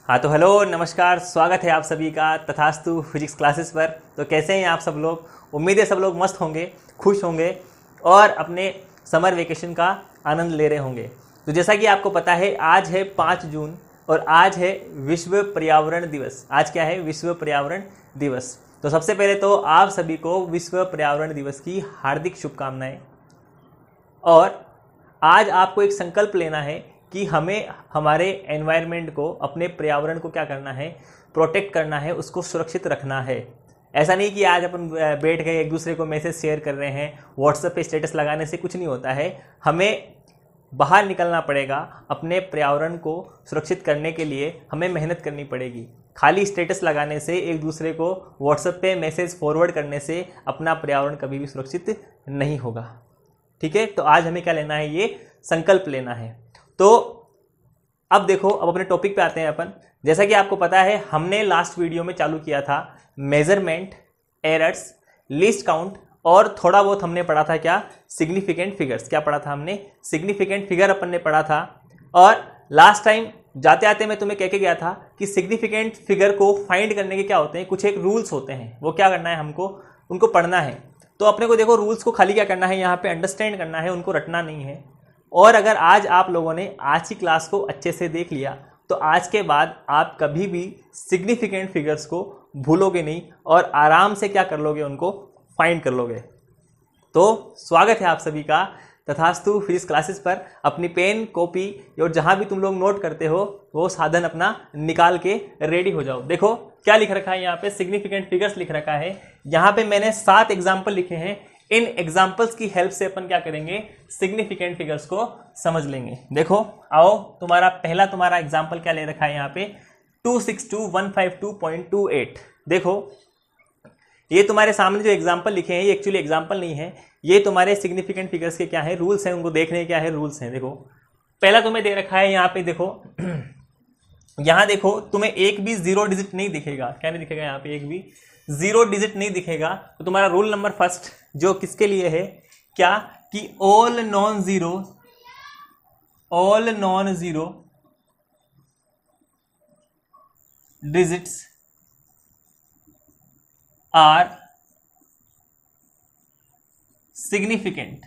हाँ तो हेलो नमस्कार, स्वागत है आप सभी का तथास्तु फिजिक्स क्लासेस पर। तो कैसे हैं आप सब लोग? उम्मीद है सब लोग मस्त होंगे, खुश होंगे और अपने समर वेकेशन का आनंद ले रहे होंगे। तो जैसा कि आपको पता है, आज है 5 जून और आज है विश्व पर्यावरण दिवस। आज क्या है? विश्व पर्यावरण दिवस। तो सबसे पहले तो आप सभी को विश्व पर्यावरण दिवस की हार्दिक शुभकामनाएं। और आज आपको एक संकल्प लेना है कि हमें हमारे एनवायरनमेंट को, अपने पर्यावरण को क्या करना है? प्रोटेक्ट करना है, उसको सुरक्षित रखना है। ऐसा नहीं कि आज अपन बैठ गए एक दूसरे को मैसेज शेयर कर रहे हैं, व्हाट्सएप पे स्टेटस लगाने से कुछ नहीं होता है। हमें बाहर निकलना पड़ेगा, अपने पर्यावरण को सुरक्षित करने के लिए हमें मेहनत करनी पड़ेगी। खाली स्टेटस लगाने से, एक दूसरे को व्हाट्सएप पे मैसेज फॉरवर्ड करने से अपना पर्यावरण कभी भी सुरक्षित नहीं होगा। ठीक है, तो आज हमें क्या लेना है? ये संकल्प लेना है। तो अब देखो, अब अपने टॉपिक पे आते हैं अपन। जैसा कि आपको पता है, हमने लास्ट वीडियो में चालू किया था मेजरमेंट, एरर्स, लीस्ट काउंट और थोड़ा बहुत हमने पढ़ा था क्या? Significant figures. क्या पढ़ा था हमने? सिग्निफिकेंट फिगर अपन ने पढ़ा था। और लास्ट टाइम जाते आते मैं तुम्हें कह के गया था कि सिग्निफिकेंट फिगर को फाइंड करने के क्या होते हैं, कुछ एक रूल्स होते हैं। वो क्या करना है हमको? उनको पढ़ना है। तो अपने को देखो, रूल्स को खाली क्या करना है, यहाँ पे अंडरस्टैंड करना है, उनको रटना नहीं है। और अगर आज आप लोगों ने आज की क्लास को अच्छे से देख लिया तो आज के बाद आप कभी भी सिग्निफिकेंट फिगर्स को भूलोगे नहीं और आराम से क्या कर लोगे? उनको फाइंड कर लोगे। तो स्वागत है आप सभी का तथास्तु फिजिक्स क्लासेस पर। अपनी पेन, कॉपी और जहां भी तुम लोग नोट करते हो वो साधन अपना निकाल के रेडी हो जाओ। देखो क्या लिख रखा है यहाँ पे, सिग्निफिकेंट फिगर्स लिख रखा है। यहाँ पे मैंने 7 एग्जाम्पल लिखे हैं। इन एग्जाम्पल्स की हेल्प से अपन क्या करेंगे? सिग्निफिकेंट फिगर्स को समझ लेंगे। देखो आओ, तुम्हारा एग्जाम्पल क्या ले रखा है यहाँ पे? 262.152.28। देखो ये तुम्हारे सामने जो एग्जाम्पल लिखे हैं, ये एक्चुअली एग्जाम्पल नहीं है, ये तुम्हारे सिग्निफिकेंट फिगर्स के क्या है? रूल्स हैं। उनको देखने क्या है? रूल्स हैं। देखो पहला तुम्हें दे रखा है यहाँ पे, देखो यहाँ देखो, तुम्हें एक भी 0 डिजिट नहीं दिखेगा। क्या नहीं दिखेगा? यहाँ पे एक भी 0 डिजिट नहीं दिखेगा। तो तुम्हारा रूल नंबर फर्स्ट जो किसके लिए है, क्या? कि all non zero digits are significant.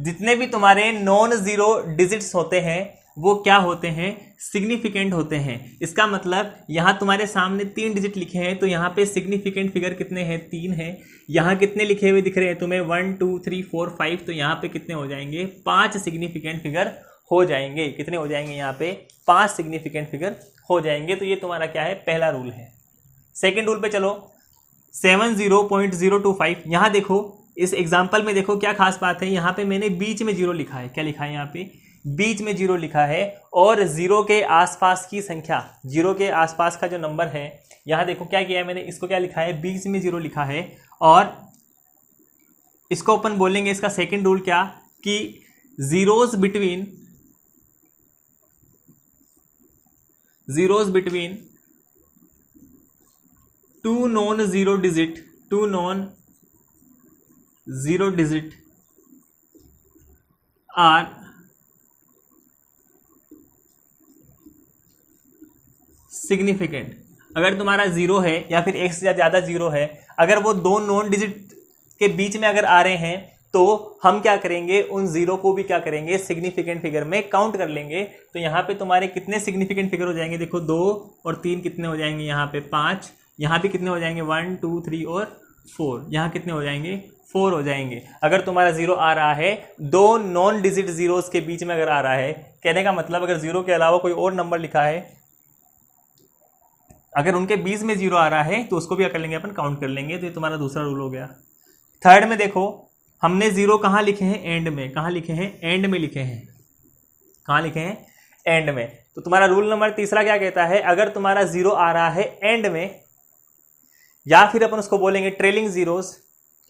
जितने भी तुम्हारे नॉन जीरो डिजिट्स होते हैं वो क्या होते हैं? सिग्निफिकेंट होते हैं। इसका मतलब यहां तुम्हारे सामने 3 डिजिट लिखे हैं, तो यहां पे सिग्निफिकेंट फिगर कितने हैं? 3 हैं। यहां कितने लिखे हुए दिख रहे हैं तुम्हें? 1 2 3 4 5। तो यहां पे कितने हो जाएंगे? 5 सिग्निफिकेंट फिगर हो जाएंगे। कितने हो जाएंगे? यहाँ पे 5 सिग्निफिकेंट फिगर हो जाएंगे। तो ये तुम्हारा क्या है? पहला रूल है। सेकेंड रूल पे चलो, 70.025। यहां देखो, इस एग्जाम्पल में देखो क्या खास बात है, यहाँ पे मैंने बीच में 0 लिखा है। क्या लिखा है? यहाँ पे बीच में 0 लिखा है। और 0 के आसपास की संख्या, 0 के आसपास का जो नंबर है, यहाँ देखो क्या किया है मैंने, इसको क्या लिखा है? बीच में 0 लिखा है। और इसको अपन बोलेंगे, इसका सेकंड रूल क्या? कि zeros between two non zero digit are significant. अगर तुम्हारा 0 है या फिर एक से ज़्यादा 0 है, अगर वो 2 नॉन डिजिट के बीच में अगर आ रहे हैं, तो हम क्या करेंगे? उन 0 को भी क्या करेंगे? सिग्निफिकेंट फिगर में काउंट कर लेंगे। तो यहाँ पे तुम्हारे कितने सिग्निफिकेंट फिगर हो जाएंगे? देखो 2 और 3 कितने हो जाएंगे? यहाँ पे 5। यहाँ पे कितने हो जाएंगे? 1 2 3 और 4। यहाँ कितने हो जाएंगे? 4 हो जाएंगे। अगर तुम्हारा 0 आ रहा है, 2 नॉन डिजिट जीरोस के बीच में अगर आ रहा है, कहने का मतलब अगर 0 के अलावा कोई और नंबर लिखा है, अगर उनके बीच में 0 आ रहा है तो उसको भी कर लेंगे, अपन काउंट कर लेंगे। तो ये तुम्हारा दूसरा रूल हो गया। थर्ड में देखो, हमने 0 कहाँ लिखे हैं? एंड में। कहाँ लिखे हैं? एंड में लिखे हैं। कहाँ लिखे हैं? एंड में। तो तुम्हारा रूल नंबर तीसरा क्या कहता है? अगर तुम्हारा 0 आ रहा है एंड में, या फिर अपन उसको बोलेंगे ट्रेलिंग जीरोस।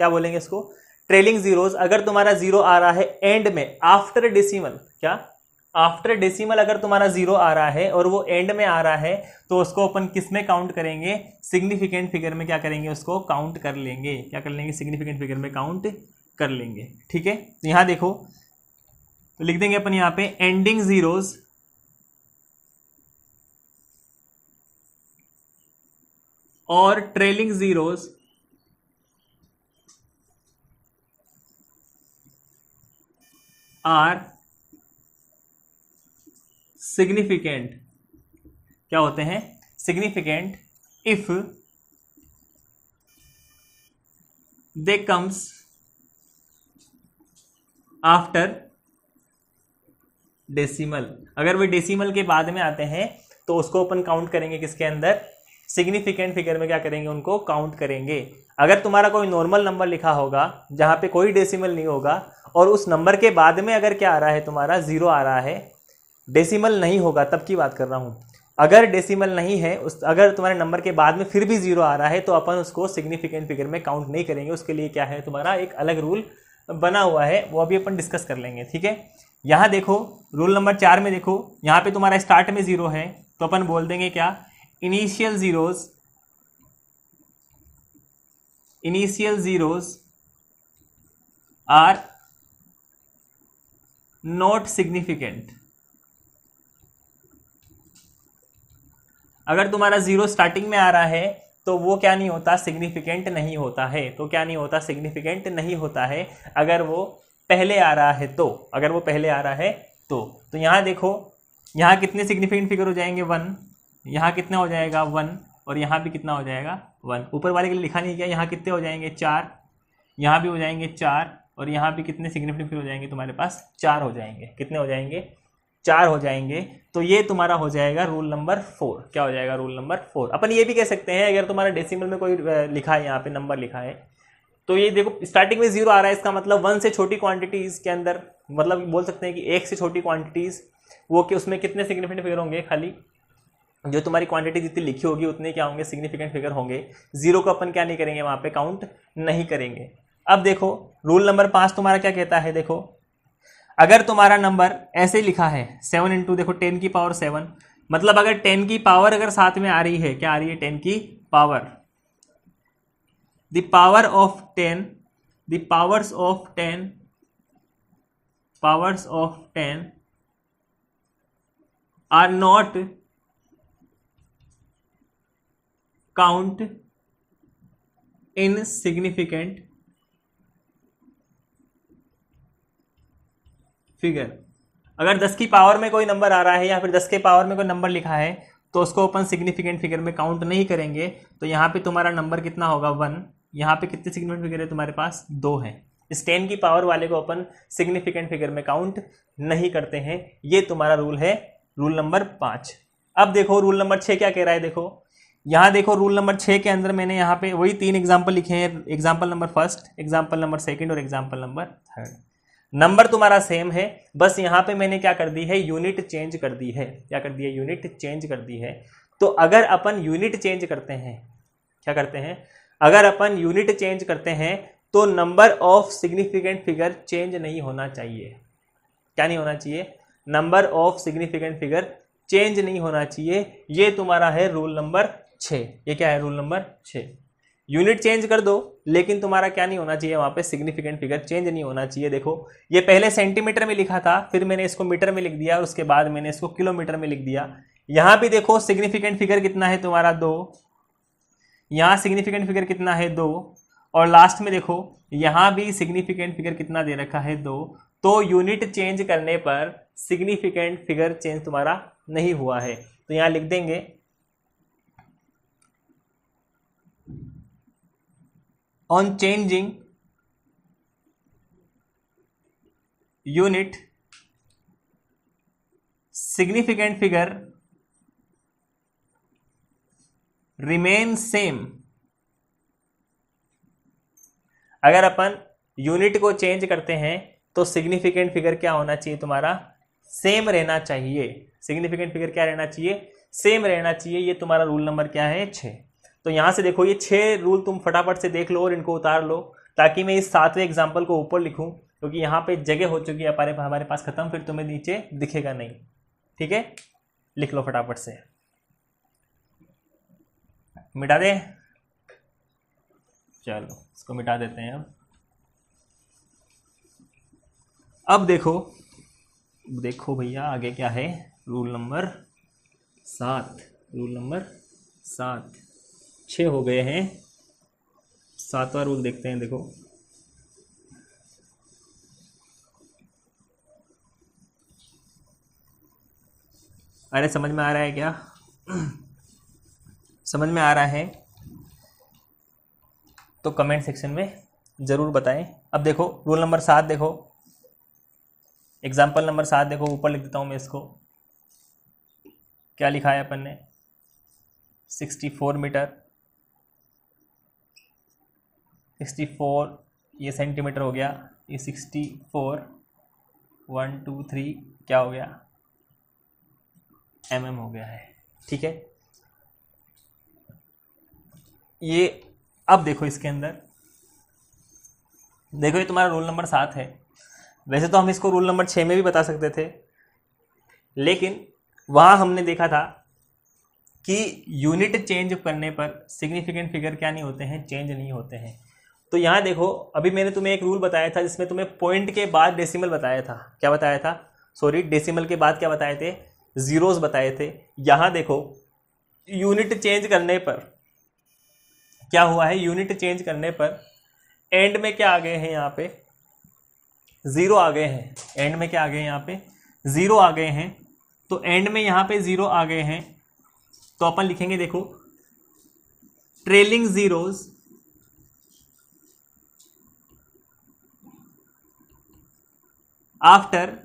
क्या बोलेंगे इसको? Trailing zeros. अगर तुम्हारा 0 आ रहा है एंड में, आफ्टर डेसिमल, क्या? आफ्टर डेसिमल अगर तुम्हारा 0 आ रहा है और वो एंड में आ रहा है, तो उसको अपन किस में काउंट करेंगे? सिग्निफिकेंट फिगर में क्या करेंगे? उसको काउंट कर लेंगे। क्या कर लेंगे? सिग्निफिकेंट फिगर में काउंट कर लेंगे। ठीक है, तो यहाँ देखो तो लिख देंगे अपन यहां पे एंडिंग जीरोस और ट्रेलिंग जीरोस आर सिग्निफिकेंट। क्या होते हैं? Significant if they comes after decimal. अगर वो डेसिमल के बाद में आते हैं तो उसको अपन काउंट करेंगे किसके अंदर? सिग्निफिकेंट फिगर में क्या करेंगे? उनको काउंट करेंगे। अगर तुम्हारा कोई नॉर्मल नंबर लिखा होगा जहां पे कोई डेसिमल नहीं होगा और उस नंबर के बाद में अगर क्या आ रहा है तुम्हारा? जीरो आ रहा है, डेसिमल नहीं होगा, तब की बात कर रहा हूं। अगर डेसिमल नहीं है, अगर तुम्हारे नंबर के बाद में फिर भी जीरो आ रहा है तो अपन उसको सिग्निफिकेंट फिगर में काउंट नहीं करेंगे। उसके लिए क्या है तुम्हारा? एक अलग रूल बना हुआ है, वो अभी अपन डिस्कस कर लेंगे। ठीक है, यहां देखो रूल नंबर 4 में देखो, यहां पे तुम्हारा स्टार्ट में जीरो है तो अपन बोल देंगे क्या? Initial zeros are not significant. अगर तुम्हारा जीरो स्टार्टिंग में आ रहा है तो वो क्या नहीं होता? सिग्निफिकेंट नहीं होता है। तो क्या नहीं होता? सिग्निफिकेंट नहीं होता है अगर वो पहले आ रहा है तो। अगर वो पहले आ रहा है तो यहां देखो, यहां कितने सिग्निफिकेंट फिगर हो जाएंगे? 1। यहां कितना हो जाएगा? 1। और यहां भी कितना हो जाएगा? 1। ऊपर वाले के लिए लिखा नहीं गया। यहां कितने हो जाएंगे? 4। यहां भी हो जाएंगे 4। और यहां भी कितने सिग्निफिकेंट फिगर हो जाएंगे तुम्हारे पास? 4 हो जाएंगे। कितने हो जाएंगे? 4 हो जाएंगे। तो ये तुम्हारा हो जाएगा रूल नंबर 4। क्या हो जाएगा? Rule number 4। अपन ये भी कह सकते हैं, अगर तुम्हारा डेसिमल में कोई लिखा है, यहाँ पे नंबर लिखा है, तो ये देखो स्टार्टिंग में जीरो आ रहा है, इसका मतलब 1 से छोटी क्वांटिटीज के अंदर, मतलब बोल सकते हैं कि 1 से छोटी क्वांटिटीज वो कि उसमें कितने सिग्निफिकेंट फिगर होंगे? खाली जो तुम्हारी क्वांटिटी जितनी लिखी होगी उतने क्या होंगे? सिग्निफिकेंट फिगर होंगे। जीरो को अपन क्या नहीं करेंगे? वहां पे काउंट नहीं करेंगे। अब देखो रूल नंबर 5 तुम्हारा क्या कहता है? देखो अगर तुम्हारा नंबर ऐसे लिखा है 7 इंटू, देखो 10 की पावर 7, मतलब अगर 10 की पावर अगर साथ में आ रही है, क्या आ रही है? 10 की power, the power of 10, the powers of 10 are not count in significant figure. अगर 10 की पावर में कोई नंबर आ रहा है या फिर 10 के पावर में कोई नंबर लिखा है तो उसको अपन सिग्निफिकेंट फिगर में काउंट नहीं करेंगे। तो यहाँ पे तुम्हारा नंबर कितना होगा? 1। यहाँ पे कितने सिग्निफिकेंट फिगर है तुम्हारे पास? 2 है। इस 10 की पावर वाले को अपन सिग्निफिकेंट फिगर में काउंट नहीं करते हैं। ये तुम्हारा रूल है, रूल नंबर 5। अब देखो रूल नंबर 6 क्या कह रहा है? देखो यहाँ देखो रूल नंबर 6 के अंदर मैंने यहाँ पे वही 3 एग्जाम्पल लिखे हैं। एग्जाम्पल नंबर 1, एग्जाम्पल नंबर 2 और एग्जाम्पल नंबर 3। नंबर तुम्हारा सेम है, बस यहां पे मैंने क्या कर दी है? यूनिट चेंज कर दी है। क्या कर दी है? यूनिट चेंज कर दी है। तो अगर अपन यूनिट चेंज करते हैं, क्या करते हैं? अगर अपन यूनिट चेंज करते हैं तो number of significant figure change नहीं होना चाहिए। क्या नहीं होना चाहिए? Number of significant figure change नहीं होना चाहिए। ये तुम्हारा है रूल नंबर 6। ये क्या है? Rule number 6। यूनिट चेंज कर दो लेकिन तुम्हारा क्या नहीं होना चाहिए? वहां पे सिग्निफिकेंट फिगर चेंज नहीं होना चाहिए। देखो ये पहले सेंटीमीटर में लिखा था, फिर मैंने इसको मीटर में लिख दिया और उसके बाद मैंने इसको किलोमीटर में लिख दिया। यहां भी देखो सिग्निफिकेंट फिगर कितना है तुम्हारा? 2। यहां सिग्निफिकेंट फिगर कितना है? 2। और लास्ट में देखो यहां भी सिग्निफिकेंट फिगर कितना दे रखा है? 2। तो यूनिट चेंज करने पर सिग्निफिकेंट फिगर चेंज तुम्हारा नहीं हुआ है। तो यहां लिख देंगे on changing unit significant figure remain same। अगर अपन यूनिट को चेंज करते हैं तो सिग्निफिकेंट फिगर क्या होना चाहिए तुम्हारा? सेम रहना चाहिए। सिग्निफिकेंट फिगर क्या रहना चाहिए? सेम रहना चाहिए। ये तुम्हारा रूल नंबर क्या है? 6। तो यहां से देखो ये 6 रूल तुम फटाफट से देख लो और इनको उतार लो ताकि मैं इस 7वें एग्जाम्पल को ऊपर लिखूं, क्योंकि यहाँ पे जगह हो चुकी है हमारे पास खत्म, फिर तुम्हें नीचे दिखेगा नहीं। ठीक है, लिख लो फटाफट से। मिटा दे, चलो इसको मिटा देते हैं। अब देखो देखो भैया आगे क्या है, रूल नंबर 7, रूल नंबर 7, 6 हो गए हैं, 7वां रूल देखते हैं। देखो अरे समझ में आ रहा है क्या? समझ में आ रहा है तो कमेंट सेक्शन में ज़रूर बताएं। अब देखो रूल नंबर 7 देखो, एग्जाम्पल नंबर 7 देखो, ऊपर लिख देता हूँ मैं इसको। क्या लिखा है अपन ने? 64 मीटर, 64 ये सेंटीमीटर हो गया, ये 64 1 2 3 क्या हो गया, mm हो गया है। ठीक है, ये अब देखो इसके अंदर देखो, ये तुम्हारा रूल नंबर 7 है। वैसे तो हम इसको रूल नंबर 6 में भी बता सकते थे, लेकिन वहाँ हमने देखा था कि यूनिट चेंज करने पर सिग्निफिकेंट फिगर क्या नहीं होते हैं, चेंज नहीं होते हैं। तो यहाँ देखो, अभी मैंने तुम्हें एक रूल बताया था जिसमें तुम्हें पॉइंट के बाद डेसिमल बताया था। क्या बताया था? सॉरी, डेसिमल के बाद क्या बताए थे? जीरोस बताए थे। यहाँ देखो यूनिट चेंज करने पर क्या हुआ है, यूनिट चेंज करने पर एंड में क्या आ गए हैं, यहाँ पे जीरो आ गए हैं। एंड में क्या आ गए हैं, यहाँ पे जीरो आ गए हैं। तो एंड में यहाँ पे जीरो आ गए हैं, तो अपन लिखेंगे देखो, trailing zeros after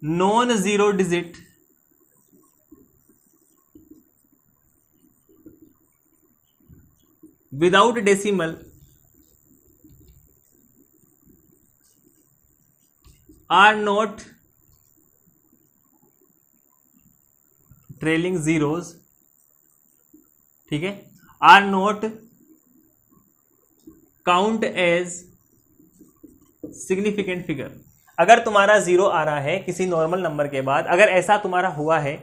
non zero digit without decimal are not trailing zeros. ठीक है, are not count as significant figure. अगर तुम्हारा जीरो आ रहा है किसी नॉर्मल नंबर के बाद, अगर ऐसा तुम्हारा हुआ है,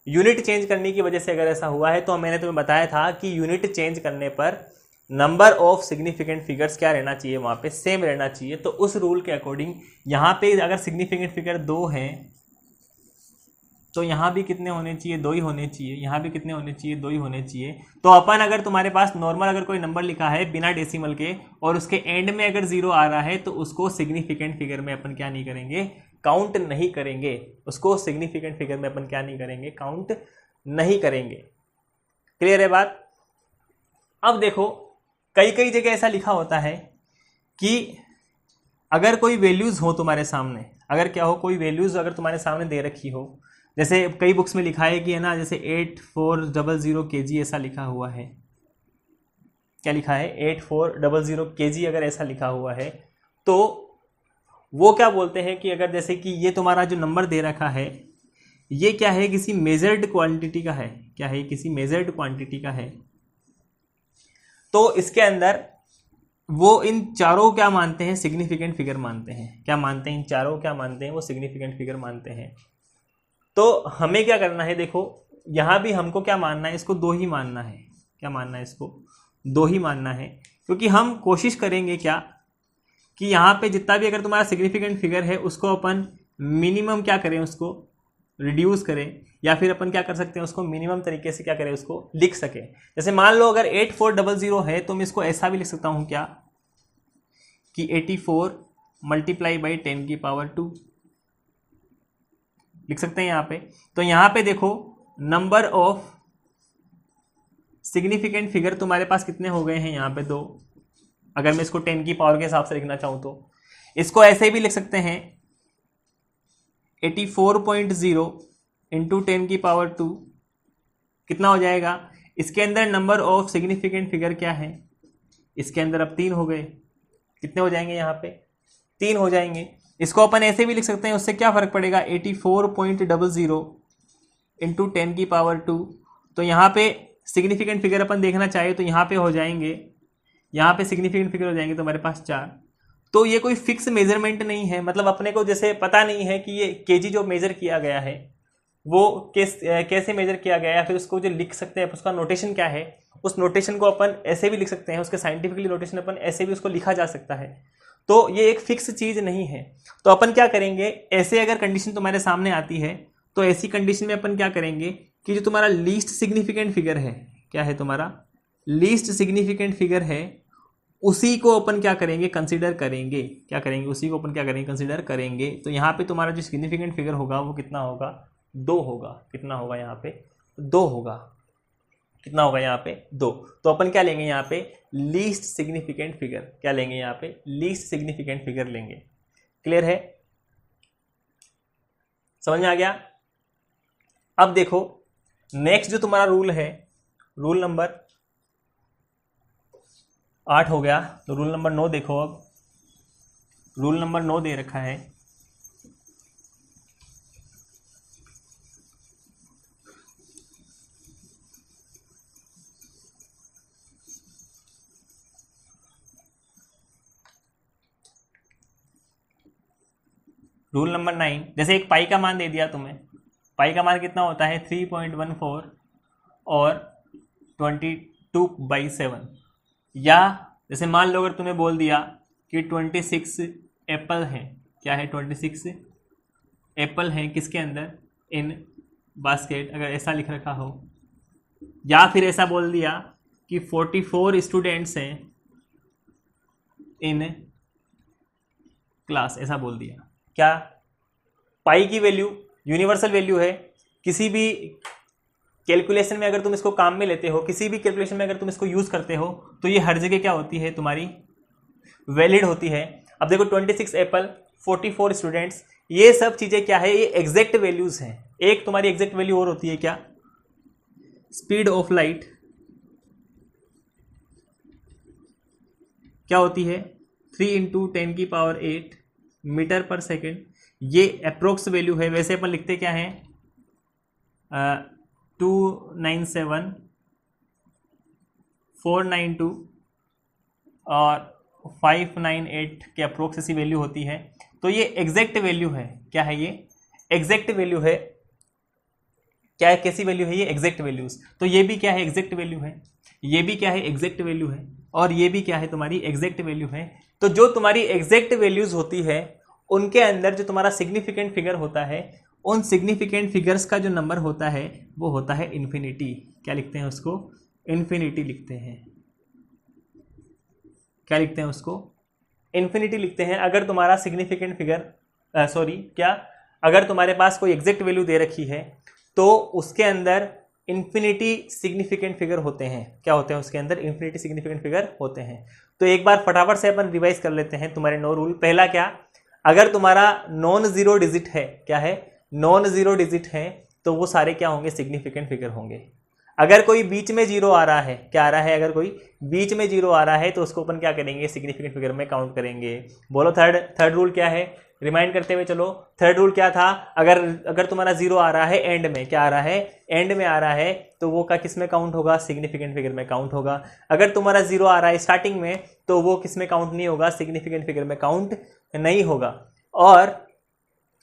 यूनिट चेंज करने की वजह से अगर ऐसा हुआ है, तो मैंने तुम्हें बताया था कि यूनिट चेंज करने पर नंबर ऑफ सिग्निफिकेंट फिगर्स क्या रहना चाहिए, वहाँ पे सेम रहना चाहिए। तो उस रूल के अकॉर्डिंग यहाँ पे अगर सिग्निफिकेंट फिगर 2 हैं तो यहाँ भी कितने होने चाहिए, 2 ही होने चाहिए। यहाँ भी कितने होने चाहिए, 2 ही होने चाहिए। तो अपन अगर तुम्हारे पास नॉर्मल अगर कोई नंबर लिखा है बिना डेसिमल के और उसके एंड में अगर जीरो आ रहा है, तो उसको सिग्निफिकेंट फिगर में अपन क्या नहीं करेंगे, काउंट नहीं करेंगे। उसको सिग्निफिकेंट फिगर में अपन क्या नहीं करेंगे, काउंट नहीं करेंगे। क्लियर है बात? अब देखो कई कई जगह ऐसा लिखा होता है कि अगर कोई वैल्यूज हो तुम्हारे सामने, अगर क्या हो, कोई वैल्यूज अगर तुम्हारे सामने दे रखी हो, जैसे कई बुक्स में लिखा है कि है ना, जैसे 8400 kg ऐसा लिखा हुआ है। क्या लिखा है? 8400 kg अगर ऐसा लिखा हुआ है, तो वो क्या बोलते हैं कि अगर जैसे कि ये तुम्हारा जो नंबर दे रखा है, ये क्या है, किसी मेजर्ड क्वांटिटी का है। क्या है? किसी मेजर्ड क्वांटिटी का है। तो इसके अंदर वो इन चारों क्या मानते हैं, सिग्निफिकेंट फिगर मानते हैं। क्या मानते हैं? इन चारों क्या मानते हैं, वो सिग्निफिकेंट फिगर मानते हैं। तो हमें क्या करना है, देखो यहाँ भी हमको क्या मानना है, इसको 2 ही मानना है। क्या मानना है? इसको 2 ही मानना है, क्योंकि हम कोशिश करेंगे क्या कि यहाँ पे जितना भी अगर तुम्हारा सिग्निफिकेंट फिगर है उसको अपन मिनिमम क्या करें, उसको रिड्यूस करें, या फिर अपन क्या कर सकते हैं, उसको मिनिमम तरीके से क्या करें, उसको लिख सकें। जैसे मान लो अगर 8400 है, तो मैं इसको ऐसा भी लिख सकता हूँ क्या कि 84 मल्टीप्लाई बाई 10⁻² लिख सकते हैं यहाँ पे। तो यहाँ पे देखो नंबर ऑफ सिग्निफिकेंट फिगर तुम्हारे पास कितने हो गए हैं, यहाँ पे 2। अगर मैं इसको 10 की पावर के हिसाब से लिखना चाहूँ तो इसको ऐसे भी लिख सकते हैं 84.0 इंटू 10⁻²। कितना हो जाएगा? इसके अंदर नंबर ऑफ सिग्निफिकेंट फिगर क्या है, इसके अंदर अब 3 हो गए। कितने हो जाएंगे? यहाँ पे 3 हो जाएंगे। इसको अपन ऐसे भी लिख सकते हैं, उससे क्या फर्क पड़ेगा, 84.00 इंटू 10⁻²। तो यहाँ पे सिग्निफिकेंट फिगर अपन देखना चाहिए तो यहाँ पे हो जाएंगे, यहाँ पे सिग्निफिकेंट फिगर हो जाएंगे तो हमारे पास 4। तो ये कोई फिक्स मेजरमेंट नहीं है, मतलब अपने को जैसे पता नहीं है कि ये केजी जो मेजर किया गया है वो कैसे मेजर किया गया है, या फिर उसको जो लिख सकते हैं उसका नोटेशन क्या है, उस नोटेशन को अपन ऐसे भी लिख सकते हैं, उसके साइंटिफिकली नोटेशन अपन ऐसे भी उसको लिखा जा सकता है। तो ये एक फिक्स चीज नहीं है। तो अपन क्या करेंगे, ऐसे अगर कंडीशन तुम्हारे सामने आती है तो ऐसी कंडीशन में अपन क्या करेंगे कि जो तुम्हारा लीस्ट सिग्निफिकेंट फिगर है, क्या है तुम्हारा लीस्ट सिग्निफिकेंट फिगर है, उसी को अपन क्या करेंगे कंसीडर करेंगे, क्या करेंगे उसी को अपन क्या करेंगे कंसीडर करेंगे। तो यहाँ पे तुम्हारा जो सिग्निफिकेंट फिगर होगा वो कितना होगा, 2 होगा। कितना होगा यहाँ पे 2 होगा। कितना होगा यहाँ पे 2। तो अपन क्या लेंगे यहाँ पे लीस्ट सिग्निफिकेंट फिगर, क्या लेंगे यहाँ पे लीस्ट सिग्निफिकेंट फिगर लेंगे। क्लियर है, समझ में आ गया। अब देखो नेक्स्ट जो तुम्हारा रूल है, रूल नंबर 8 हो गया। तो रूल नंबर 9 देखो। अब रूल नंबर 9 दे रखा है, रूल नंबर 9। जैसे एक पाई का मान दे दिया तुम्हें, पाई का मान कितना होता है 3.14 और 22/7। या जैसे मान लो अगर तुम्हें बोल दिया कि 26 एप्पल है, क्या है 26 एप्पल है किसके अंदर, इन बास्केट, अगर ऐसा लिख रखा हो। या फिर ऐसा बोल दिया कि 44 स्टूडेंट्स हैं इन क्लास, ऐसा बोल दिया। क्या पाई की वैल्यू यूनिवर्सल वैल्यू है, किसी भी कैलकुलेशन में अगर तुम इसको काम में लेते हो, किसी भी कैलकुलेशन में अगर तुम इसको यूज करते हो तो ये हर जगह क्या होती है तुम्हारी वैलिड होती है। अब देखो 26 एप्पल 44 स्टूडेंट्स, ये सब चीजें क्या है, ये एग्जैक्ट वैल्यूज हैं। एक तुम्हारी एग्जैक्ट वैल्यू और होती है क्या, स्पीड ऑफ लाइट, क्या होती है 3 × 10⁸ मीटर पर सेकेंड। ये अप्रोक्स वैल्यू है। वैसे अपन लिखते क्या है 297 492 और 598 के अप्रोक्स ऐसी वैल्यू होती है। तो ये एग्जैक्ट वैल्यू है। क्या है ये एग्जैक्ट वैल्यू है। क्या है, कैसी वैल्यू है ये एग्जैक्ट वैल्यूज। तो ये भी क्या है एग्जैक्ट वैल्यू है, ये भी क्या है एग्जैक्ट वैल्यू है, और ये भी क्या है तुम्हारी एग्जैक्ट वैल्यू है। तो जो तुम्हारी एग्जैक्ट वैल्यूज होती है उनके अंदर जो तुम्हारा सिग्निफिकेंट फिगर होता है, उन सिग्निफिकेंट फिगर्स का जो नंबर होता है वो होता है इन्फिनिटी। क्या लिखते हैं उसको, इन्फिनिटी लिखते हैं। क्या लिखते हैं उसको, इन्फिनिटी लिखते हैं। अगर तुम्हारा सिग्निफिकेंट फिगर अगर तुम्हारे पास कोई एग्जैक्ट वैल्यू दे रखी है तो उसके अंदर इन्फिनिटी सिग्निफिकेंट फिगर होते हैं। क्या होते हैं उसके अंदर इन्फिनिटी सिग्निफिकेंट फिगर होते हैं। तो एक बार फटाफट से अपन रिवाइज कर लेते हैं तुम्हारे 9 रूल। पहला क्या, अगर तुम्हारा नॉन जीरो डिजिट है, क्या है नॉन जीरो डिजिट है, तो वो सारे क्या होंगे सिग्निफिकेंट फिगर होंगे। अगर कोई बीच में जीरो आ रहा है, क्या आ रहा है, अगर कोई बीच में जीरो आ रहा है तो उसको अपन क्या करेंगे सिग्निफिकेंट फिगर में काउंट करेंगे। बोलो थर्ड रूल क्या है, रिमाइंड करते हुए चलो। थर्ड रूल क्या था, अगर तुम्हारा जीरो आ रहा है एंड में, क्या आ रहा है एंड में आ रहा है, तो वो का किस में काउंट होगा सिग्निफिकेंट फिगर में काउंट होगा। अगर तुम्हारा जीरो आ रहा है स्टार्टिंग में तो वो किस में काउंट नहीं होगा सिग्निफिकेंट फिगर में काउंट नहीं होगा। और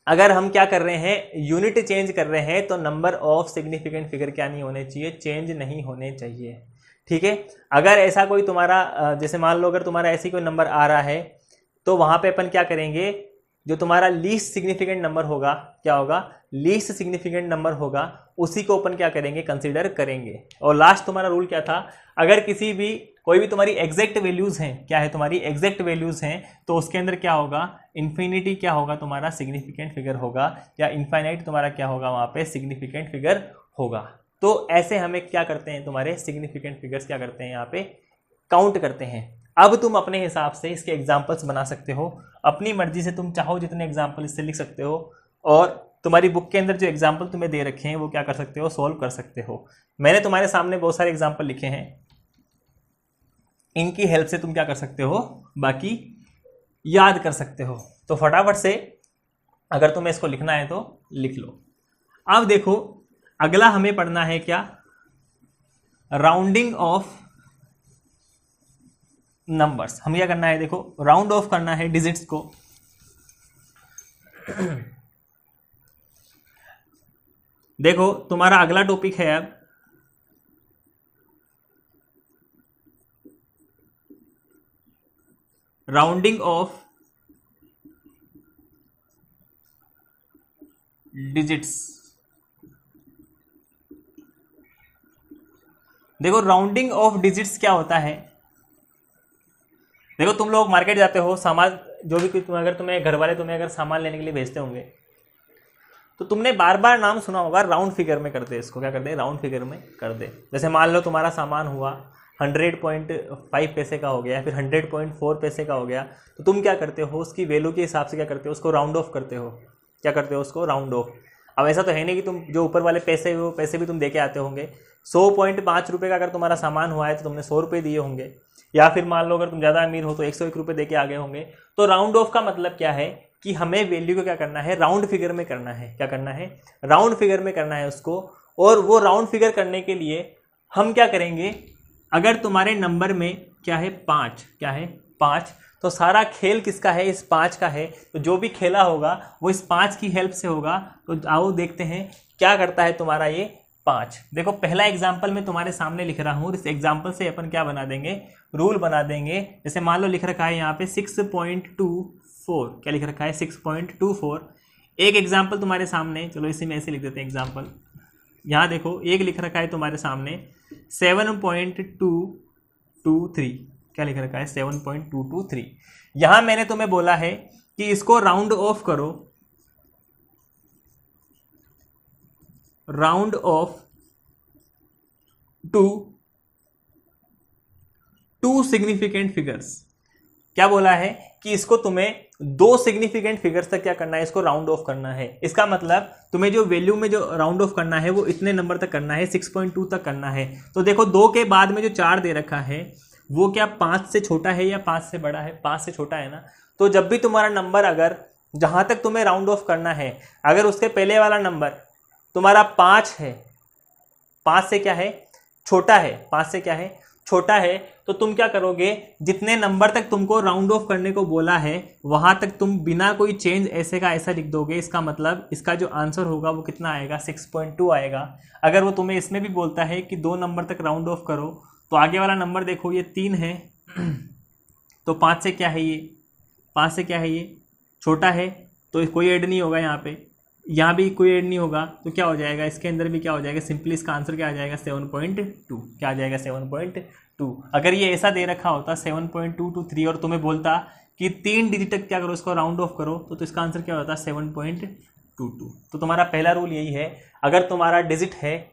अगर हम क्या कर रहे हैं यूनिट चेंज कर रहे हैं तो नंबर ऑफ सिग्निफिकेंट फिगर क्या नहीं होने चाहिए, चेंज नहीं होने चाहिए। ठीक है, अगर ऐसा कोई तुम्हारा जैसे मान लो अगर तुम्हारा ऐसी कोई नंबर आ रहा है तो वहां पे अपन क्या करेंगे, जो तुम्हारा लीस्ट सिग्निफिकेंट नंबर होगा, क्या होगा लीस्ट सिग्निफिकेंट नंबर होगा, उसी को अपन क्या करेंगे कंसीडर करेंगे। और लास्ट तुम्हारा रूल क्या था, अगर कोई भी तुम्हारी एग्जैक्ट वैल्यूज हैं, क्या है तुम्हारी एग्जैक्ट वैल्यूज हैं, तो उसके अंदर क्या होगा इन्फिनिटी क्या होगा तुम्हारा सिग्निफिकेंट फिगर होगा, या इनफाइनाइट तुम्हारा क्या होगा वहां पे सिग्निफिकेंट फिगर होगा। तो ऐसे हमें क्या करते हैं तुम्हारे सिग्निफिकेंट फिगर्स क्या करते हैं यहाँ पे काउंट करते हैं। अब तुम अपने हिसाब से इसके एग्जाम्पल्स बना सकते हो, अपनी मर्जी से तुम चाहो जितने एग्जाम्पल इससे लिख सकते हो, और तुम्हारी बुक के अंदर जो एग्जाम्पल तुम्हें दे रखे हैं वो क्या कर सकते हो सॉल्व कर सकते हो। मैंने तुम्हारे सामने बहुत सारे एग्जाम्पल लिखे हैं, इनकी हेल्प से तुम क्या कर सकते हो बाकी याद कर सकते हो। तो फटाफट से अगर तुम्हें इसको लिखना है तो लिख लो। अब देखो अगला हमें पढ़ना है क्या, राउंडिंग ऑफ नंबर्स। हम क्या करना है, देखो राउंड ऑफ करना है डिजिट्स को। देखो तुम्हारा अगला टॉपिक है अब राउंडिंग ऑफ डिजिट्स। देखो राउंडिंग ऑफ डिजिट्स क्या होता है। देखो तुम लोग मार्केट जाते हो, सामान जो भी अगर तुम्हें घर वाले तुम्हें अगर सामान लेने के लिए भेजते होंगे तो तुमने बार बार नाम सुना होगा राउंड फिगर में कर दे, इसको क्या कर दे, राउंड फिगर में कर दे। जैसे मान लो तुम्हारा सामान हुआ 100.5 पैसे का हो गया, फिर 100.4 पैसे का हो गया, तो तुम क्या करते हो, उसकी वैल्यू के हिसाब से क्या करते हो, उसको राउंड ऑफ करते हो। क्या करते हो, उसको राउंड ऑफ। अब ऐसा तो है नहीं कि तुम जो ऊपर वाले पैसे वो पैसे भी तुम दे के आते होंगे। 100.5 रुपये का अगर तुम्हारा सामान हुआ है तो तुमने 100 रुपये दिए होंगे, या फिर मान लो अगर तुम ज़्यादा अमीर हो तो 101 रुपये दे के आ गए होंगे। तो राउंड ऑफ का मतलब क्या है कि हमें वैल्यू को क्या करना है, राउंड फिगर में करना है। क्या करना है, राउंड फिगर में करना है उसको। और वो राउंड फिगर करने के लिए हम क्या करेंगे, अगर तुम्हारे नंबर में क्या है 5, क्या है 5, तो सारा खेल किसका है, इस 5 का है। तो जो भी खेला होगा वो इस 5 की हेल्प से होगा। तो आओ देखते हैं क्या करता है तुम्हारा ये 5। देखो पहला एग्जाम्पल मैं तुम्हारे सामने लिख रहा हूँ। इस एग्जाम्पल से अपन क्या बना देंगे, रूल बना देंगे। जैसे मान लो लिख रखा है यहाँ पे 6.24, क्या लिख रखा है 6.24। एक एग्जाम्पल तुम्हारे सामने, चलो इसी में ऐसे लिख देते हैं एग्जाम्पल। यहाँ देखो एक लिख रखा है तुम्हारे सामने 7.223, क्या लिख रखा है 7.223। यहाँ मैंने तुम्हें बोला है कि इसको राउंड ऑफ करो, round off to significant figures. क्या बोला है कि इसको तुम्हें 2 सिग्निफिकेंट फिगर्स तक क्या करना है, इसको राउंड ऑफ करना है। इसका मतलब तुम्हें जो वैल्यू में जो राउंड ऑफ करना है वो इतने नंबर तक करना है, 6.2 तक करना है। तो देखो 2 के बाद में जो 4 दे रखा है वो क्या 5 से छोटा है या 5 से बड़ा है, 5 से छोटा है ना। तो जब भी तुम्हारा नंबर अगर जहां तक तुम्हें राउंड ऑफ करना है, अगर उसके पहले वाला नंबर तुम्हारा 5 है, 5 से क्या है छोटा है, 5 से क्या है छोटा है, तो तुम क्या करोगे, जितने नंबर तक तुमको राउंड ऑफ करने को बोला है वहां तक तुम बिना कोई चेंज ऐसे का ऐसा लिख दोगे। इसका मतलब इसका जो आंसर होगा वो कितना आएगा, 6.2 आएगा। अगर वो तुम्हें इसमें भी बोलता है कि 2 नंबर तक राउंड ऑफ करो, तो आगे वाला नंबर देखो ये 3 है, तो 5 से क्या है ये, 5 से क्या है ये छोटा है, तो कोई ऐड नहीं होगा यहाँ पे, यहाँ भी कोई ऐड नहीं होगा। तो क्या हो जाएगा, इसके अंदर भी क्या हो जाएगा, सिंपली इसका आंसर क्या आ जाएगा 7.2। क्या आ जाएगा 7.2। अगर ये ऐसा दे रखा होता 7.223 और तुम्हें बोलता कि 3 डिजिट तक क्या करो, इसको राउंड ऑफ करो, तो इसका आंसर क्या होता 7.22। तो तुम्हारा पहला रूल यही है, अगर तुम्हारा डिजिट है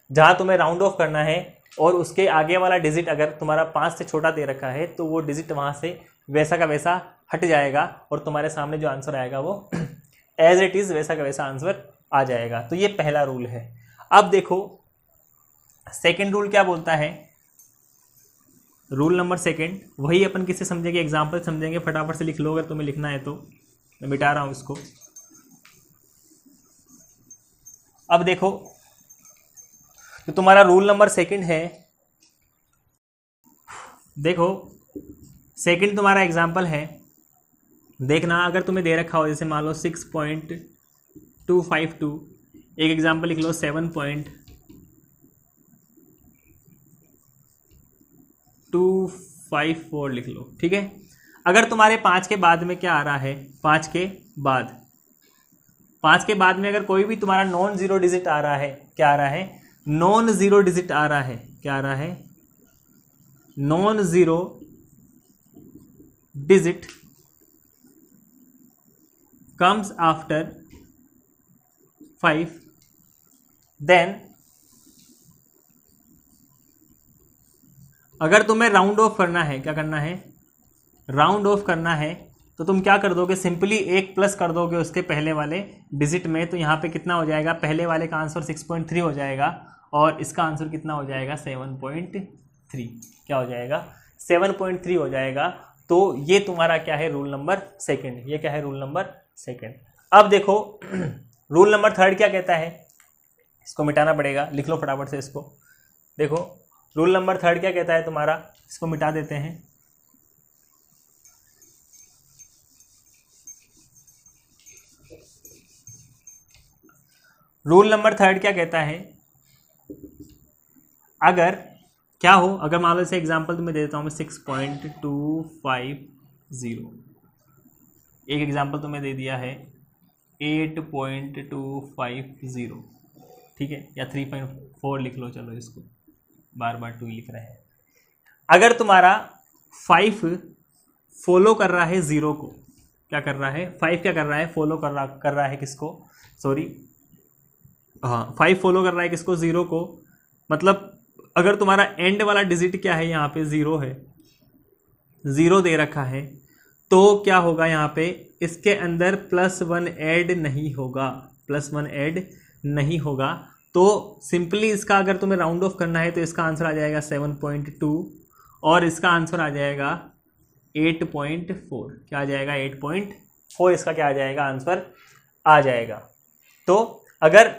जहाँ तुम्हें राउंड ऑफ करना है और उसके आगे वाला डिजिट अगर तुम्हारा 5 से छोटा दे रखा है, तो वो डिजिट वहाँ से वैसा का वैसा हट जाएगा और तुम्हारे सामने जो आंसर आएगा वो एज इट इज़ वैसा का वैसा आंसर आ जाएगा। तो ये पहला रूल है। अब देखो सेकंड रूल क्या बोलता है, रूल नंबर सेकंड, वही अपन किससे समझेंगे, एग्जाम्पल समझेंगे। फटाफट से लिख लो अगर तुम्हें लिखना है तो, मैं मिटा रहा हूँ इसको। अब देखो तो तुम्हारा रूल नंबर सेकंड है, देखो सेकंड तुम्हारा एग्जाम्पल है, देखना अगर तुम्हें दे रखा हो जैसे मान लो 6.252, एक एग्जाम्पल लिख लो 7.254 लिख लो, ठीक है। अगर तुम्हारे 5 के बाद में क्या आ रहा है, 5 के बाद में अगर कोई भी तुम्हारा नॉन जीरो डिजिट आ रहा है, क्या आ रहा है, नॉन जीरो डिजिट आ रहा है, क्या आ रहा है, non zero digit comes after 5, then अगर तुम्हें राउंड ऑफ करना है, क्या करना है, राउंड ऑफ करना है, तो तुम क्या कर दोगे, सिंपली 1 प्लस कर दोगे उसके पहले वाले डिजिट में। तो यहाँ पे कितना हो जाएगा, पहले वाले का आंसर 6.3 हो जाएगा और इसका आंसर कितना हो जाएगा 7.3। क्या हो जाएगा 7.3 हो जाएगा। तो ये तुम्हारा क्या है, रूल नंबर सेकंड। ये क्या है, रूल नंबर सेकंड। अब देखो रूल नंबर थर्ड क्या कहता है, इसको मिटाना पड़ेगा, लिख लो फटाफट से इसको। देखो रूल नंबर थर्ड क्या कहता है तुम्हारा, इसको मिटा देते हैं। रूल नंबर थर्ड क्या कहता है, अगर क्या हो, अगर मान लो से एग्जांपल तुम्हें दे देता हूं मैं 6.250, एक एग्जांपल तुम्हें दे दिया है, 8.250, ठीक है, या 3.4 लिख लो, चलो इसको बार बार 2 लिख रहे हैं। अगर तुम्हारा 5 फॉलो कर रहा है 0 को, क्या कर रहा है 5 क्या कर रहा है, फॉलो कर रहा है किसको, सॉरी हाँ 5 फॉलो कर रहा है किसको, 0 को। मतलब अगर तुम्हारा एंड वाला डिजिट क्या है, यहाँ पे 0 है, 0 दे रखा है, तो क्या होगा यहाँ पे, इसके अंदर +1 ऐड नहीं होगा, +1 ऐड नहीं होगा। तो सिंपली इसका अगर तुम्हें राउंड ऑफ करना है तो इसका आंसर आ जाएगा 7.2 और इसका आंसर आ जाएगा 8.4। क्या आ जाएगा, 8.4 इसका क्या आ जाएगा, आंसर आ जाएगा। तो अगर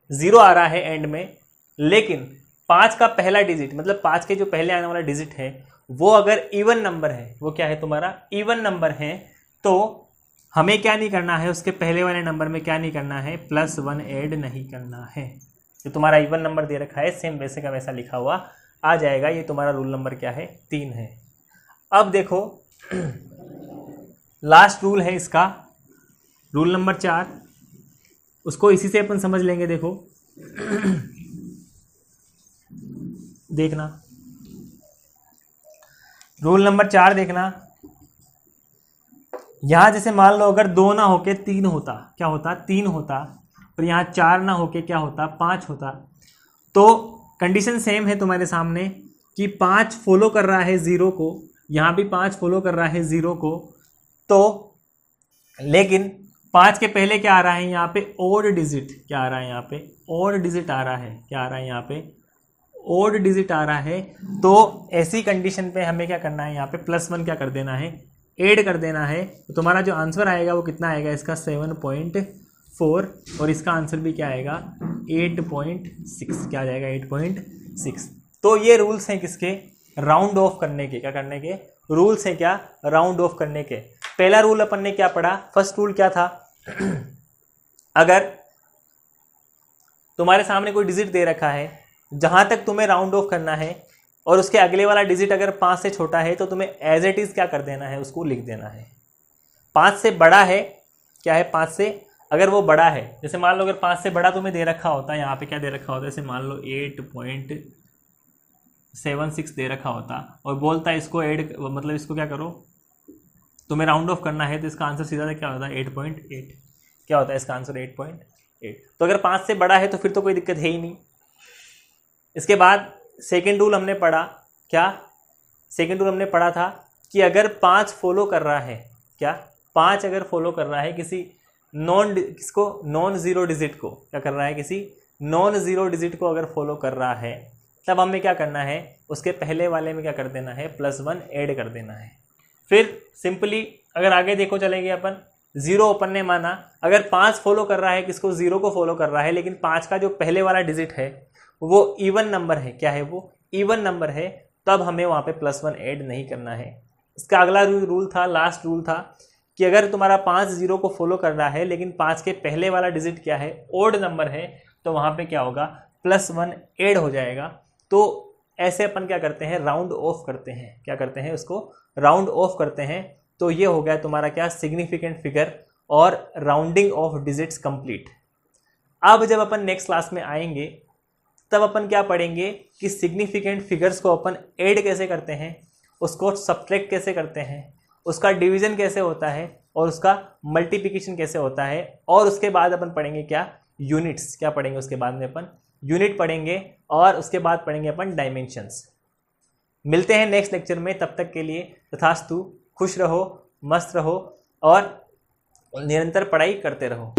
0 आ रहा है एंड में, लेकिन 5 का पहला डिजिट, मतलब 5 के जो पहले आने वाला डिजिट है वो अगर इवन नंबर है, वो क्या है तुम्हारा इवन नंबर है, तो हमें क्या नहीं करना है, उसके पहले वाले नंबर में क्या नहीं करना है, +1 ऐड नहीं करना है। जो तुम्हारा इवन नंबर दे रखा है सेम वैसे का वैसा लिखा हुआ आ जाएगा। ये तुम्हारा रूल नंबर क्या है, 3 है। अब देखो लास्ट रूल है इसका, रूल नंबर 4, उसको इसी से अपन समझ लेंगे। देखो देखना, रूल नंबर 4 देखना, यहां जैसे मान लो अगर 2 ना होके 3 होता, क्या होता, 3 होता, और यहाँ 4 ना होके क्या होता, 5 होता। तो कंडीशन सेम है तुम्हारे सामने कि 5 फॉलो कर रहा है 0 को, यहाँ भी 5 फॉलो कर रहा है 0 को, तो लेकिन 5 के पहले क्या आ रहा है, यहाँ पे ओड डिजिट, क्या आ रहा है, यहाँ पे ओड डिजिट आ रहा है, क्या आ रहा है, यहाँ पे ओड डिजिट आ रहा है। तो ऐसी कंडीशन पे हमें क्या करना है, यहाँ पे +1 क्या कर देना है, ऐड कर देना है। तो तुम्हारा जो आंसर आएगा वो कितना आएगा, इसका 7.4, और इसका आंसर भी क्या आएगा, 8.6। क्या आ जाएगा, 8.6। तो ये रूल्स हैं किसके, राउंड ऑफ करने के, क्या करने के रूल्स हैं, क्या राउंड ऑफ करने के। पहला रूल अपन ने क्या पढ़ा, फर्स्ट रूल क्या था, अगर तुम्हारे सामने कोई डिजिट दे रखा है जहां तक तुम्हें राउंड ऑफ करना है और उसके अगले वाला डिजिट अगर 5 से छोटा है तो तुम्हें एज इट इज क्या कर देना है, उसको लिख देना है। 5 से बड़ा है, क्या है 5 से अगर वो बड़ा है, जैसे मान लो अगर 5 से बड़ा तुम्हें दे रखा होता है, यहाँ पे क्या दे रखा होता है, जैसे मान लो 8.76 दे रखा होता और बोलता है इसको ऐड, मतलब इसको क्या करो, तुम्हें राउंड ऑफ करना है, तो इसका आंसर सीधा क्या होता है, 8.8। क्या होता है इसका आंसर, 8.8। तो अगर 5 से बड़ा है तो फिर तो कोई दिक्कत है ही नहीं। इसके बाद सेकेंड रूल हमने पढ़ा, क्या सेकेंड रूल हमने पढ़ा था कि अगर 5 फॉलो कर रहा है, क्या 5 अगर फॉलो कर रहा है किसी नॉन ज़ीरो डिजिट को, क्या कर रहा है, किसी नॉन ज़ीरो डिजिट को अगर फॉलो कर रहा है, तब हमें क्या करना है, उसके पहले वाले में क्या कर देना है, +1 ऐड कर देना है। फिर सिंपली अगर आगे देखो चलेंगे अपन, 0 अपन ने माना, अगर 5 फॉलो कर रहा है किसको, 0 को फॉलो कर रहा है, लेकिन 5 का जो पहले वाला डिजिट है वो इवन नंबर है, क्या है वो इवन नंबर है, तब हमें वहाँ पे +1 ऐड नहीं करना है। इसका अगला रूल था, लास्ट रूल था कि अगर तुम्हारा 5 0 को फॉलो कर रहा है लेकिन 5 के पहले वाला डिजिट क्या है, ओड नंबर है, तो वहाँ पे क्या होगा, +1 ऐड हो जाएगा। तो ऐसे अपन क्या करते हैं, राउंड ऑफ करते हैं, क्या करते हैं, उसको राउंड ऑफ करते हैं। तो ये हो गया तुम्हारा क्या, सिग्निफिकेंट फिगर और राउंडिंग ऑफ डिजिट्स कंप्लीट। अब जब अपन नेक्स्ट क्लास में आएंगे तब अपन क्या पढ़ेंगे कि सिग्निफिकेंट फिगर्स को अपन ऐड कैसे करते हैं, उसको सब्ट्रैक्ट कैसे करते हैं, उसका डिवीजन कैसे होता है और उसका मल्टीप्लिकेशन कैसे होता है। और उसके बाद अपन पढ़ेंगे क्या, यूनिट्स, क्या पढ़ेंगे उसके बाद में अपन यूनिट पढ़ेंगे, और उसके बाद पढ़ेंगे अपन डायमेंशंस। मिलते हैं नेक्स्ट लेक्चर में, तब तक के लिए तथास्तु, खुश रहो, मस्त रहो और निरंतर पढ़ाई करते रहो।